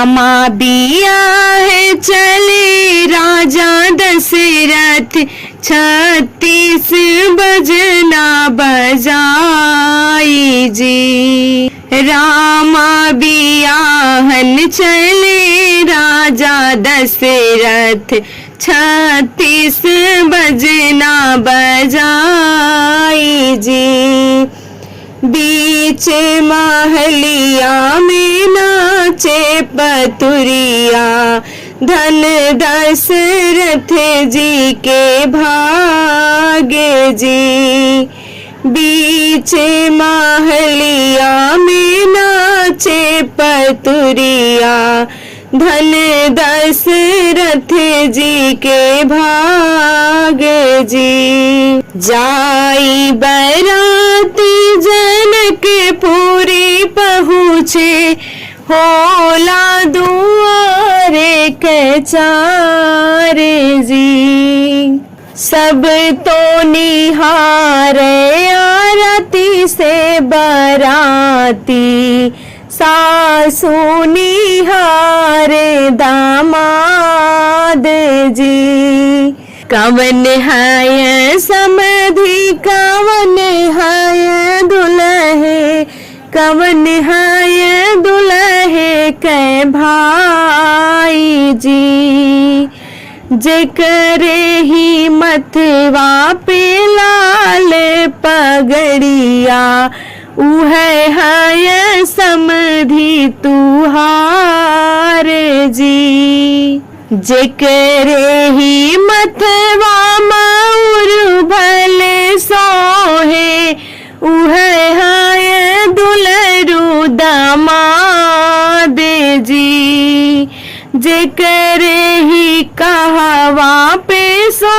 रामा बिया है चले राजा दशरथ 36 बजना बजाई जी। रामा बियाहन चले राजा दशरथ 36 बजना बजाई जी। बीच महलिया में नाचे पतुरिया धन दशरथ जी के भागे जी। बीच महलिया में नाचे पतुरिया धन दशरथ जी के भागे जी। जाई बराती जनकपुरी पहुँचे होला दुआरे के चारे जी। सब तो निहारे आरती से बराती सासु निहारे दामाद जी। कवन है समधि कवन है दुल्हे कवन है दुल्हे के भाई जी। जेकरे ही मथवा पे लाल पगड़िया उहे है समधि तुहार जी। जेकरे ही मथवा मऊर भले सोहे उहे है दुलरू दामाद जी। जेकरे ही कहवा पे सो